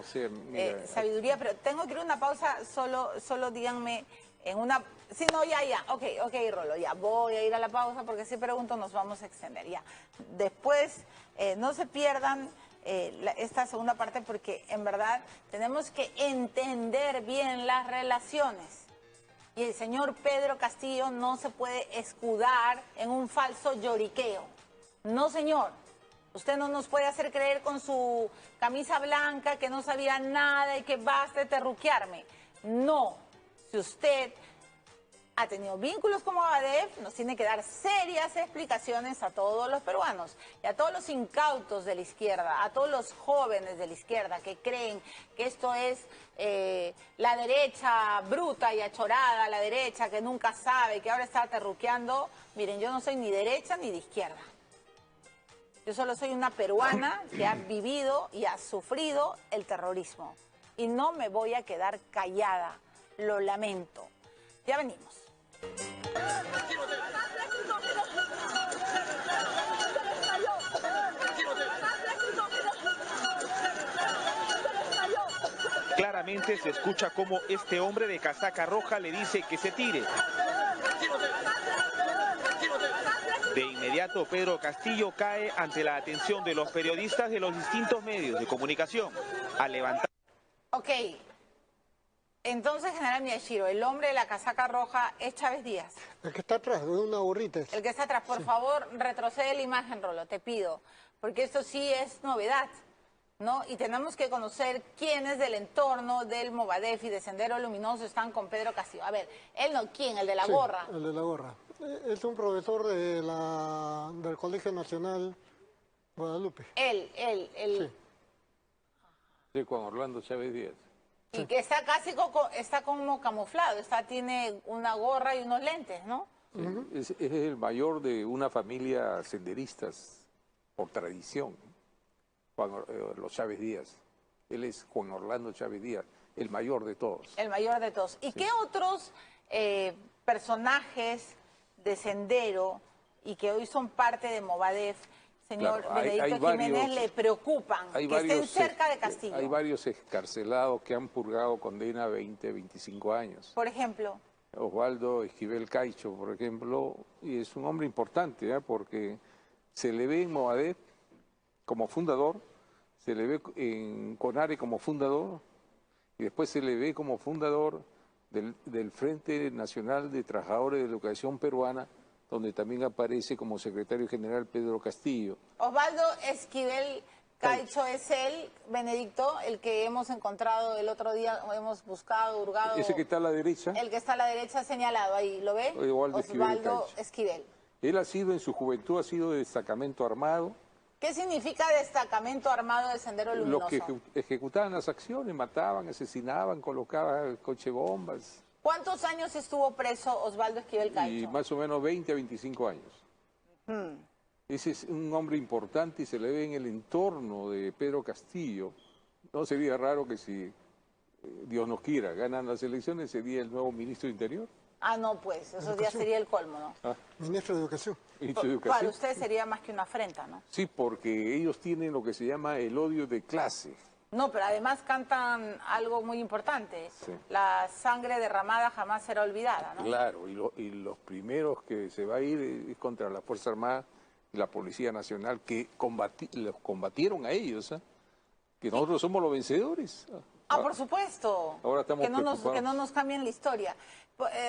sabiduría, pero tengo que ir a una pausa, solo díganme en una... Sí, no, ya, ok, Rolo, ya, voy a ir a la pausa porque si pregunto nos vamos a extender, ya. Después, no se pierdan esta segunda parte porque en verdad tenemos que entender bien las relaciones. Y el señor Pedro Castillo no se puede escudar en un falso lloriqueo. No, señor. Usted no nos puede hacer creer con su camisa blanca que no sabía nada y que basta de terruquearme. No. Si usted ha tenido vínculos con Movadef, nos tiene que dar serias explicaciones a todos los peruanos y a todos los incautos de la izquierda, a todos los jóvenes de la izquierda que creen que esto es la derecha bruta y achorada, la derecha que nunca sabe, que ahora está terruqueando. Miren, yo no soy ni derecha ni de izquierda. Yo solo soy una peruana que ha vivido y ha sufrido el terrorismo. Y no me voy a quedar callada. Lo lamento. Ya venimos. Claramente se escucha cómo este hombre de casaca roja le dice que se tire. De inmediato, Pedro Castillo cae ante la atención de los periodistas de los distintos medios de comunicación. Al levantar... Ok. Entonces, general Miyashiro, el hombre de la casaca roja es Chávez Díaz. El que está atrás, de una burrita. El que está atrás. Por favor, retrocede la imagen, Rolo, te pido. Porque esto sí es novedad, ¿no? Y tenemos que conocer quiénes del entorno del Movadef y de Sendero Luminoso están con Pedro Castillo. A ver, él no, ¿quién? El de la gorra. El de la gorra. Es un profesor del Colegio Nacional Guadalupe. Él. Sí, Juan Orlando Chávez Díaz. Y que está está como camuflado, tiene una gorra y unos lentes, ¿no? Es el mayor de una familia senderistas por tradición, los Chávez Díaz. Él es Juan Orlando Chávez Díaz, el mayor de todos. El mayor de todos. ¿Y qué otros personajes de Sendero y que hoy son parte de Movadef, señor Benedicto Jiménez, le preocupan, que estén cerca de Castillo? Hay varios excarcelados que han purgado condena 20, 25 años. Por ejemplo. Osvaldo Esquivel Caicho, por ejemplo, y es un hombre importante, porque se le ve en Movadef como fundador, se le ve en CONARE como fundador, y después se le ve como fundador del Frente Nacional de Trabajadores de la Educación Peruana, donde también aparece como secretario general Pedro Castillo. Osvaldo Esquivel Caicho es él, Benedicto, el que hemos encontrado el otro día, hemos buscado, hurgado. Ese que está a la derecha. El que está a la derecha señalado ahí, ¿lo ve? Osvaldo Esquivel. Él ha sido, en su juventud, ha sido de destacamento armado. ¿Qué significa destacamento armado de Sendero Luminoso? Los que ejecutaban las acciones, mataban, asesinaban, colocaban coche bombas. ¿Cuántos años estuvo preso Osvaldo Esquivel Caicho? Y más o menos 20 a 25 años. Ese es un hombre importante y se le ve en el entorno de Pedro Castillo. No sería raro que si Dios nos quiera, ganan las elecciones, sería el nuevo ministro de Interior. Ah, no, pues, eso ya sería el colmo, ¿no? Ministro de Educación. Ministro de Educación. Para usted sería más que una afrenta, ¿no? Sí, porque ellos tienen lo que se llama el odio de clase. No, pero además cantan algo muy importante. Sí. La sangre derramada jamás será olvidada, ¿no? Claro, y los primeros que se va a ir es contra la Fuerza Armada y la Policía Nacional, que los combatieron a ellos, ¿eh? Que nosotros somos los vencedores. Por supuesto. Ahora estamos que no nos cambien la historia.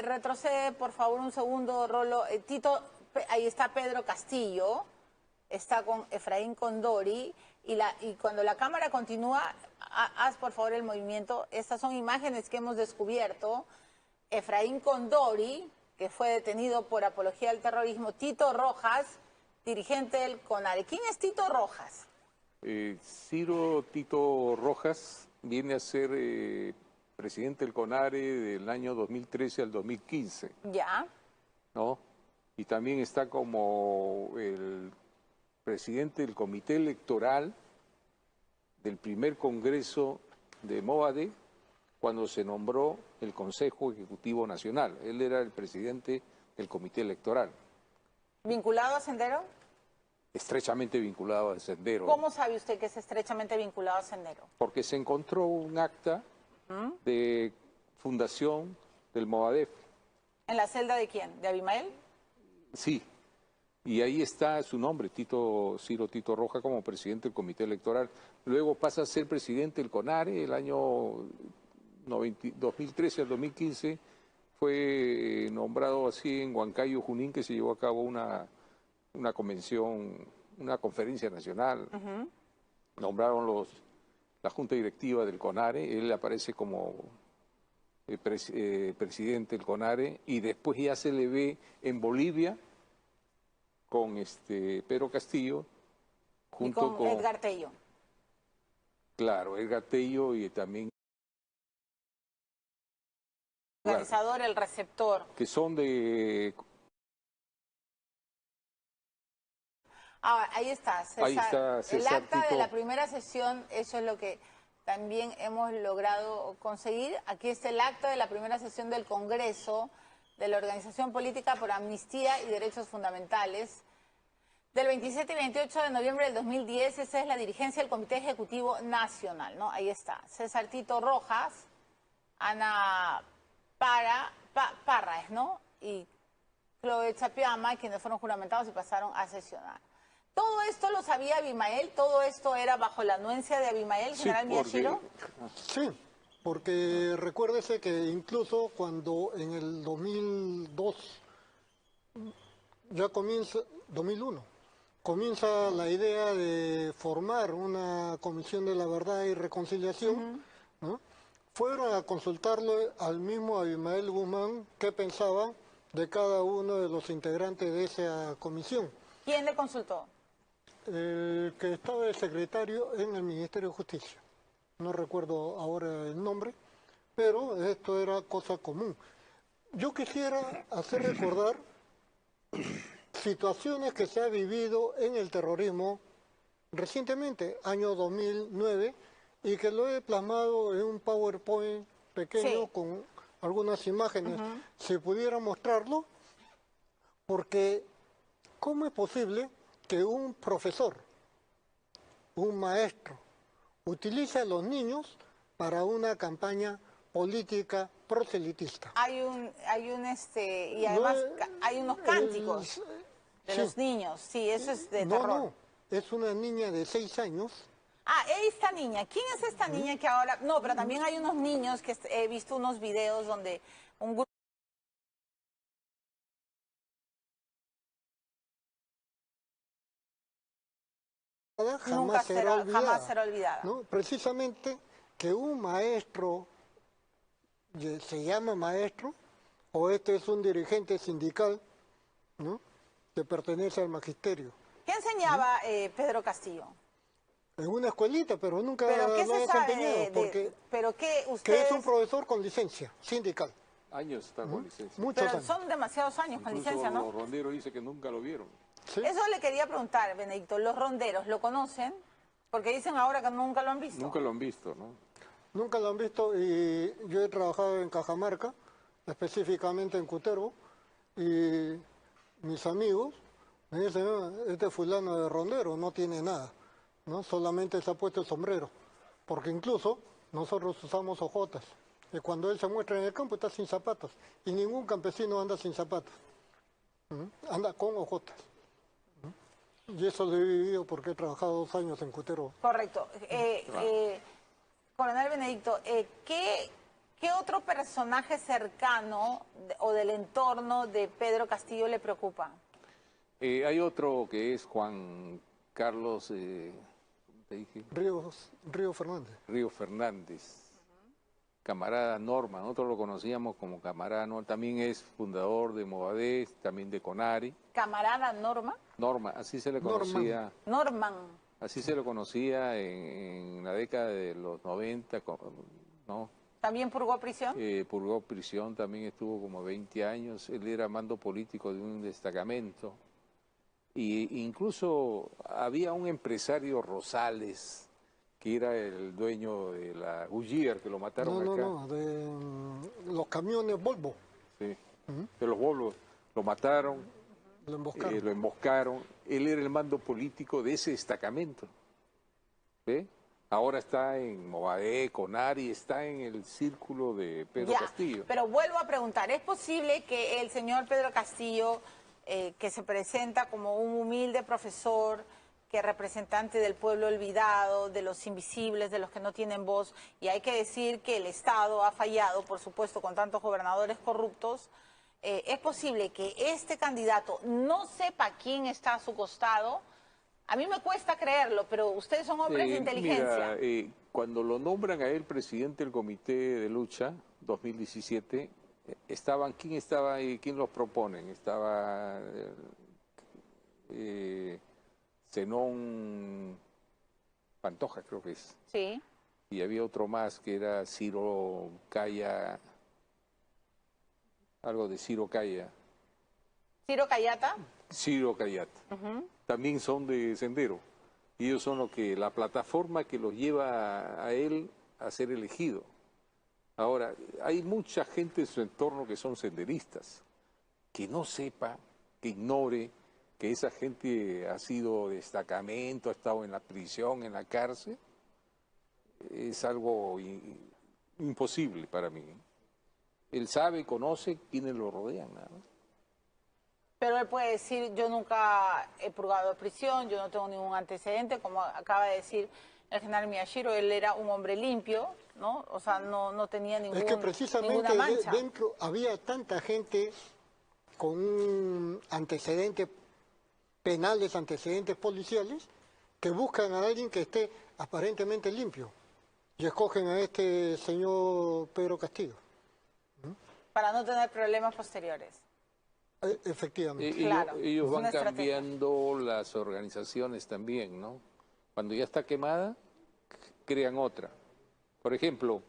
Retrocede, por favor, un segundo, Rolo. Tito, ahí está Pedro Castillo, está con Efraín Condori, y cuando la cámara continúa, haz por favor el movimiento. Estas son imágenes que hemos descubierto. Efraín Condori, que fue detenido por apología del terrorismo. Tito Rojas, dirigente del CONARE. ¿Quién es Tito Rojas? Ciro Tito Rojas viene a ser presidente del CONARE del año 2013 al 2015. Ya. ¿No? Y también está como el presidente del comité electoral del primer congreso de Movadef cuando se nombró el Consejo Ejecutivo Nacional. Él era el presidente del comité electoral. ¿Vinculado a Sendero? Estrechamente vinculado a Sendero. ¿Cómo sabe usted que es estrechamente vinculado a Sendero? Porque se encontró un acta de fundación del Movadef. ¿En la celda de quién? ¿De Abimael? Sí. Y ahí está su nombre, Ciro Tito Rojas, como presidente del comité electoral. Luego pasa a ser presidente del CONARE el año 2013 al 2015. Fue nombrado así en Huancayo, Junín, que se llevó a cabo una convención, una conferencia nacional. Nombraron la junta directiva del CONARE. Él aparece como presidente del CONARE, y después ya se le ve en Bolivia con Pedro Castillo, junto con Edgar Tello. Claro, Edgar Tello, y también el organizador, el receptor. Que son de... Ahí está, César. Ahí está César el acta Tito. de la primera sesión, eso es lo que también hemos logrado conseguir. Aquí está el acta de la primera sesión del Congreso de la Organización Política por Amnistía y Derechos Fundamentales, del 27 y 28 de noviembre del 2010. Esa es la dirigencia del Comité Ejecutivo Nacional, ¿no? Ahí está, César Tito Rojas, Ana Parraes, ¿no? Y Chloe Chapiama, quienes fueron juramentados y pasaron a sesionar. ¿Todo esto lo sabía Abimael? ¿Todo esto era bajo la anuencia de Abimael, general Miyashiro? Sí, porque recuérdese que incluso cuando en el 2002, ya comienza, 2001, comienza la idea de formar una comisión de la verdad y reconciliación, ¿no? Fueron a consultarle al mismo Abimael Guzmán qué pensaba de cada uno de los integrantes de esa comisión. ¿Quién le consultó? El que estaba de secretario en el Ministerio de Justicia. No recuerdo ahora el nombre, pero esto era cosa común. Yo quisiera hacer recordar situaciones que se ha vivido en el terrorismo recientemente, año 2009, y que lo he plasmado en un PowerPoint pequeño con algunas imágenes. Si pudiera mostrarlo, porque ¿cómo es posible que un profesor, un maestro, utilice a los niños para una campaña política proselitista? Y además hay unos cánticos de los niños, sí, eso es de terror. No, es una niña de 6 años. Esta niña, ¿quién es esta niña que ahora...? No, pero también hay unos niños que he visto unos videos donde un grupo... Jamás será olvidada. ¿No? Precisamente que un maestro, se llama maestro, o este es un dirigente sindical, ¿no?, que pertenece al magisterio. ¿Qué enseñaba Pedro Castillo? En una escuelita, pero nunca lo ha desempeñado, porque que es un profesor con licencia sindical. Años está con licencia. Muchos pero años. Son demasiados años con licencia, ¿no? Los ronderos dicen que nunca lo vieron. ¿Sí? Eso le quería preguntar, Benedicto. ¿Los ronderos lo conocen? Porque dicen ahora que nunca lo han visto. Nunca lo han visto, ¿no? Nunca lo han visto, y yo he trabajado en Cajamarca, específicamente en Cutervo, y mis amigos me dicen: este fulano de rondero no tiene nada, ¿no? Solamente se ha puesto el sombrero. porque incluso nosotros usamos ojotas. Y cuando él se muestra en el campo está sin zapatos. Y ningún campesino anda sin zapatos. Anda con ojotas. Y eso lo he vivido porque he trabajado 2 años en Cutero. Correcto. Coronel Benedicto, ¿qué otro personaje cercano o del entorno de Pedro Castillo le preocupa? Hay otro que es Juan Carlos, ¿cómo te dije? Río Fernández. Río Fernández. Camarada Norma, nosotros lo conocíamos como camarada Norma, también es fundador de Movadef, también de CONARE. ¿Camarada Norma? Norma, así se le conocía. Norman. Así se lo conocía en la década de los 90, ¿no? ¿También purgó prisión? Purgó prisión, también estuvo como 20 años, él era mando político de un destacamento. Y incluso había un empresario, Rosales, que era el dueño de la Goodyear, que lo mataron acá. No, de los camiones Volvo. Sí, de los Volvo. Lo mataron, lo emboscaron. Él era el mando político de ese destacamento. ¿Ve? Ahora está en Movadef, CONARE, está en el círculo de Pedro Castillo. Pero vuelvo a preguntar, ¿es posible que el señor Pedro Castillo, que se presenta como un humilde profesor, que representante del pueblo olvidado, de los invisibles, de los que no tienen voz, y hay que decir que el Estado ha fallado, por supuesto, con tantos gobernadores corruptos, es posible que este candidato no sepa quién está a su costado? A mí me cuesta creerlo, pero ustedes son hombres de inteligencia. Mira, cuando lo nombran a él presidente del Comité de Lucha 2017, ¿quién estaba ahí? ¿Quién los proponen? Estaba Zenón Pantoja, creo que es. Sí. Y había otro más que era Ciro Caya, algo de Ciro Caya. ¿Ciro Cayata? Ciro Cayata. También son de Sendero. Y ellos son la plataforma que los lleva a él a ser elegido. Ahora, hay mucha gente en su entorno que son senderistas, que no sepa, que ignore que esa gente ha sido destacamento, ha estado en la prisión, en la cárcel, es algo imposible para mí. Él sabe, conoce quiénes lo rodean, nada más. Pero él puede decir, yo nunca he purgado de prisión, yo no tengo ningún antecedente, como acaba de decir el general Miyashiro, él era un hombre limpio, ¿no? O sea, no tenía ninguna mancha. Es que precisamente dentro había tanta gente con un antecedente penales, antecedentes policiales, que buscan a alguien que esté aparentemente limpio y escogen a este señor Pedro Castillo. Para no tener problemas posteriores. Efectivamente. Ellos van cambiando las organizaciones también, ¿no? Cuando ya está quemada, crean otra. Por ejemplo,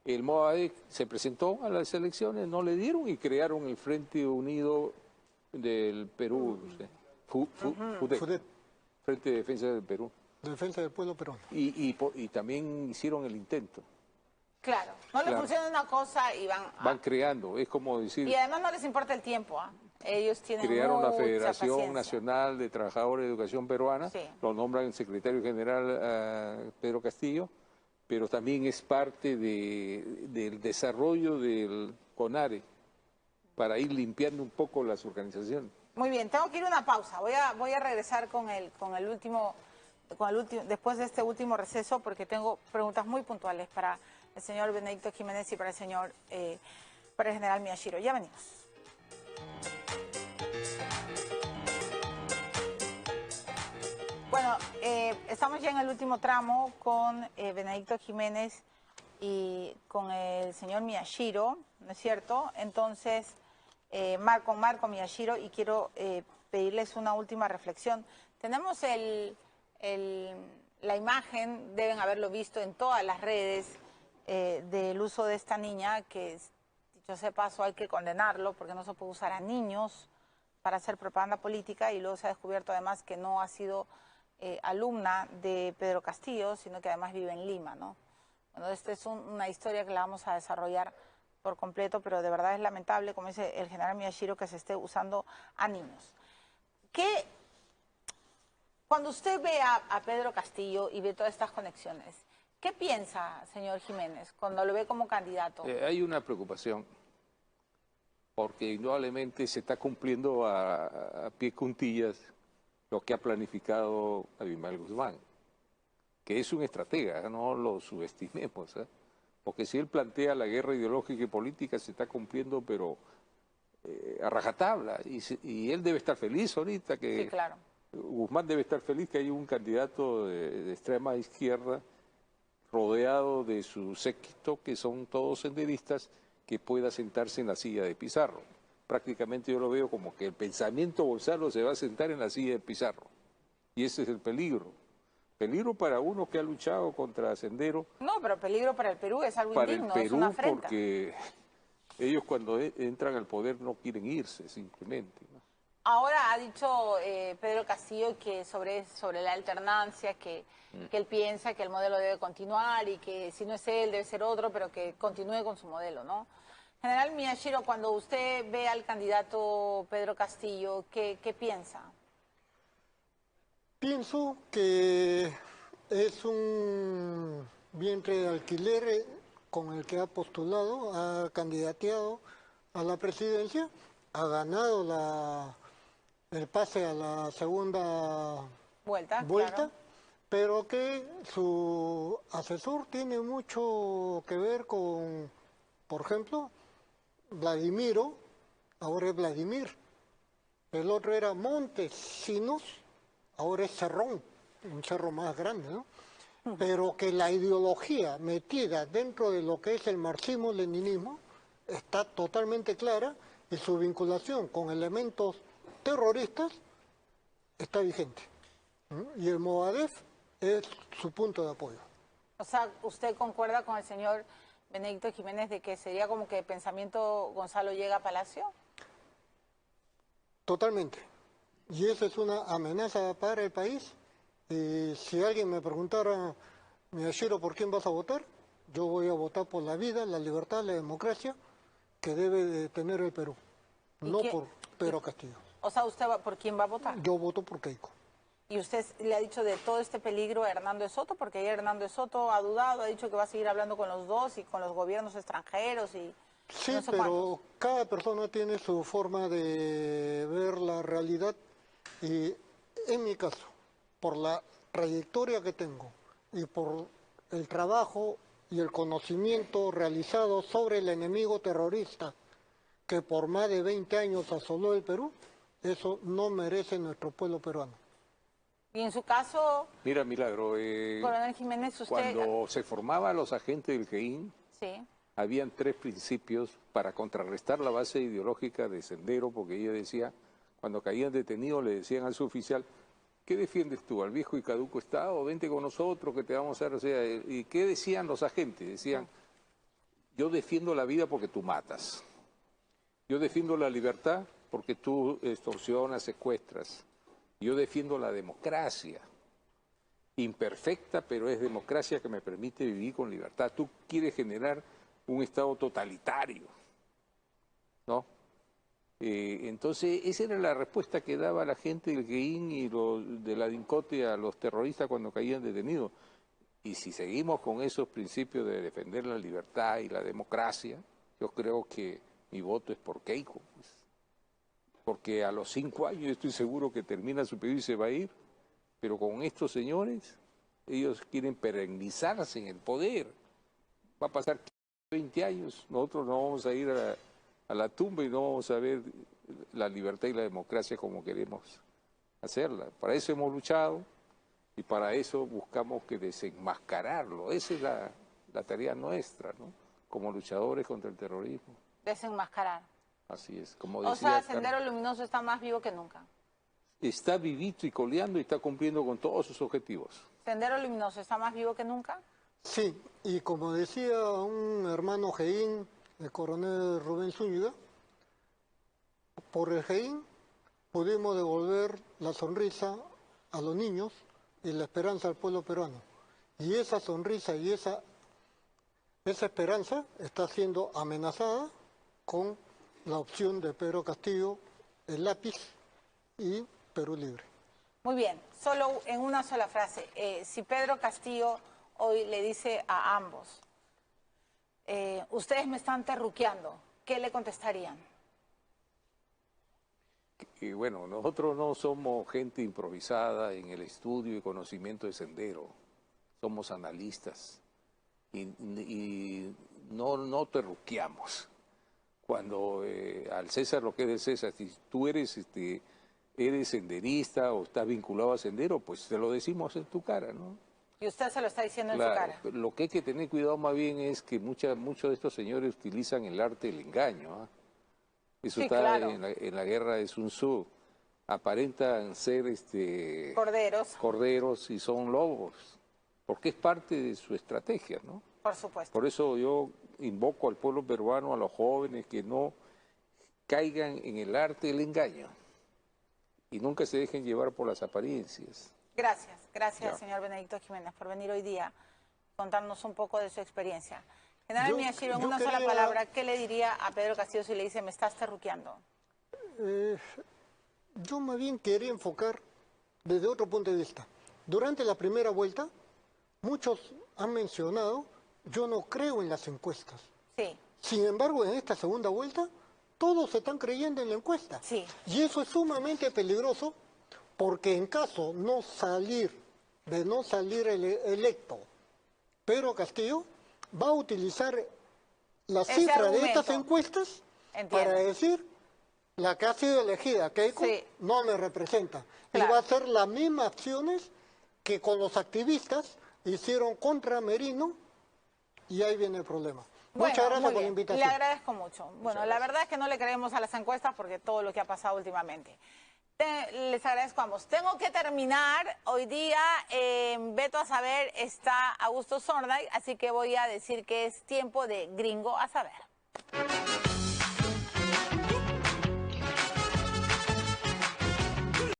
el Movadef se presentó a las elecciones, no le dieron y crearon el Frente Unido del Perú, FUDEP, Frente de Defensa del Perú. Defensa del Pueblo Peruano. Y también hicieron el intento. Claro, no les funciona una cosa y van creando, es como decir... Y además no les importa el tiempo, ellos tienen crearon la mucha Federación paciencia. Nacional de Trabajadores de Educación Peruana, lo nombran el secretario general Pedro Castillo, pero también es parte del desarrollo del CONARE para ir limpiando un poco las organizaciones. Muy bien, tengo que ir a una pausa, voy a regresar después de este último receso, porque tengo preguntas muy puntuales para el señor Benedicto Jiménez y para el general Miyashiro. Ya venimos. Bueno, estamos ya en el último tramo con Benedicto Jiménez y con el señor Miyashiro, ¿no es cierto? Entonces, Marco Miyashiro, y quiero pedirles una última reflexión. Tenemos la imagen, deben haberlo visto en todas las redes, del uso de esta niña, que dicho sea paso hay que condenarlo porque no se puede usar a niños para hacer propaganda política, y luego se ha descubierto además que no ha sido alumna de Pedro Castillo, sino que además vive en Lima, ¿no? Bueno, esta es una historia que la vamos a desarrollar por completo, pero de verdad es lamentable, como dice el general Miyashiro, que se esté usando a niños. Cuando usted ve a Pedro Castillo y ve todas estas conexiones, ¿Qué piensa, señor Jiménez, cuando lo ve como candidato? Hay una preocupación, porque indudablemente se está cumpliendo a pie juntillas lo que ha planificado Abimael Guzmán, que es un estratega, no lo subestimemos, porque si él plantea la guerra ideológica y política se está cumpliendo, pero a rajatabla, y él debe estar feliz ahorita, que sí, claro. Guzmán debe estar feliz que hay un candidato de extrema izquierda rodeado de su séquito, que son todos senderistas, que pueda sentarse en la silla de Pizarro. Prácticamente yo lo veo como que el pensamiento Gonzalo se va a sentar en la silla de Pizarro. Y ese es el peligro. Peligro para uno que ha luchado contra Sendero. No, pero peligro para el Perú, es algo indigno, Para el es una Perú, afrenta. porque ellos cuando entran al poder no quieren irse, simplemente, ¿no? Ahora ha dicho Pedro Castillo que sobre la alternancia, que él piensa que el modelo debe continuar y que si no es él debe ser otro, pero que continúe con su modelo, ¿no? General Miyashiro, cuando usted ve al candidato Pedro Castillo, ¿qué piensa? Pienso que es un vientre de alquiler con el que ha postulado, ha candidateado a la presidencia, ha ganado el pase a la segunda vuelta, claro. Pero que su asesor tiene mucho que ver con, por ejemplo, Vladimiro, ahora es Vladimir, el otro era Montesinos, ahora es Cerrón, un cerro más grande, ¿no? Pero que la ideología metida dentro de lo que es el marxismo-leninismo está totalmente clara y su vinculación con elementos terroristas está vigente. Y el Movadef es su punto de apoyo. O sea, ¿usted concuerda con el señor Benedicto Jiménez de que sería como que pensamiento Gonzalo llega a Palacio? Totalmente. Y esa es una amenaza para el país. Y si alguien me preguntara, Miyashiro, ¿por quién vas a votar? Yo voy a votar por la vida, la libertad, la democracia que debe de tener el Perú, no por Pedro Castillo. O sea, ¿usted por quién va a votar? Yo voto por Keiko. ¿Y usted le ha dicho de todo este peligro a Hernando de Soto? Porque ayer Hernando de Soto ha dudado, ha dicho que va a seguir hablando con los dos y con los gobiernos extranjeros y sí, no sé pero cuántos. Cada persona tiene su forma de ver la realidad y en mi caso, por la trayectoria que tengo y por el trabajo y el conocimiento realizado sobre el enemigo terrorista que por más de 20 años asoló el Perú, eso no merece nuestro pueblo peruano. Y en su caso, mira, Milagro, Coronel Jiménez, usted... cuando se formaban los agentes del GEIN, sí, habían 3 principios para contrarrestar la base ideológica de Sendero, porque ella decía, cuando caían detenidos le decían al suboficial, ¿qué defiendes tú? ¿Al viejo y caduco Estado? Vente con nosotros que te vamos a hacer... O sea, ¿y qué decían los agentes? Decían, yo defiendo la vida porque tú matas. Yo defiendo la libertad porque tú extorsionas, secuestras. Yo defiendo la democracia. Imperfecta, pero es democracia que me permite vivir con libertad. Tú quieres generar un Estado totalitario, ¿no? Entonces, esa era la respuesta que daba la gente del GEIN y de la DINCOTE a los terroristas cuando caían detenidos. Y si seguimos con esos principios de defender la libertad y la democracia, yo creo que mi voto es por Keiko. Pues. Porque a los 5 años estoy seguro que termina su periodo y se va a ir. Pero con estos señores, ellos quieren perennizarse en el poder. Va a pasar 20 años, nosotros no vamos a ir a la tumba y no vamos a ver la libertad y la democracia como queremos hacerla. Para eso hemos luchado y para eso buscamos que desenmascararlo. Esa es la tarea nuestra, ¿no? Como luchadores contra el terrorismo. Desenmascarar. Así es, como decía. O sea, Sendero Luminoso está más vivo que nunca. Está vivito y coleando y está cumpliendo con todos sus objetivos. ¿Sendero Luminoso está más vivo que nunca? Sí, y como decía un hermano GEIN, el coronel Rubén Zúñiga, por el GEIN pudimos devolver la sonrisa a los niños y la esperanza al pueblo peruano. Y esa sonrisa y esa esperanza está siendo amenazada con la opción de Pedro Castillo, el lápiz y Perú Libre. Muy bien, solo en una sola frase. Si Pedro Castillo hoy le dice a ambos, ustedes me están terruqueando, ¿qué le contestarían? Y bueno, nosotros no somos gente improvisada en el estudio y conocimiento de Sendero, somos analistas y no terruqueamos. Cuando al César lo que es del César, si tú eres senderista o estás vinculado a Sendero, pues te lo decimos en tu cara, ¿no? Y usted se lo está diciendo en su Claro, cara. lo que hay que tener cuidado más bien es que muchos de estos señores utilizan el arte del engaño, ¿ah? Eso Sí, está claro. en la guerra de Sun Tzu. Aparentan ser corderos y son lobos, porque es parte de su estrategia, ¿no? Por supuesto. Por eso yo invoco al pueblo peruano, a los jóvenes, que no caigan en el arte del engaño y nunca se dejen llevar por las apariencias. Gracias, señor Benedicto Jiménez, por venir hoy día a contarnos un poco de su experiencia. General Miyashiro, en una sola palabra, ¿qué le diría a Pedro Castillo si le dice, me estás terruqueando? Yo más bien quería enfocar desde otro punto de vista. Durante la primera vuelta, muchos han mencionado, yo no creo en las encuestas. Sí. Sin embargo, en esta segunda vuelta, todos se están creyendo en la encuesta. Sí. Y eso es sumamente peligroso, porque en caso de no salir electo Pedro Castillo, va a utilizar la cifra de estas encuestas para decir, la que ha sido elegida, Keiko, no me representa. Claro. Y va a hacer las mismas acciones que con los activistas hicieron contra Merino, y ahí viene el problema. Bueno, muchas gracias por la invitación. Le agradezco mucho. Bueno, la verdad es que no le creemos a las encuestas porque todo lo que ha pasado últimamente. Les agradezco a ambos. Tengo que terminar. Hoy día en Veto a Saber está Augusto Zorday, así que voy a decir que es tiempo de Gringo a Saber.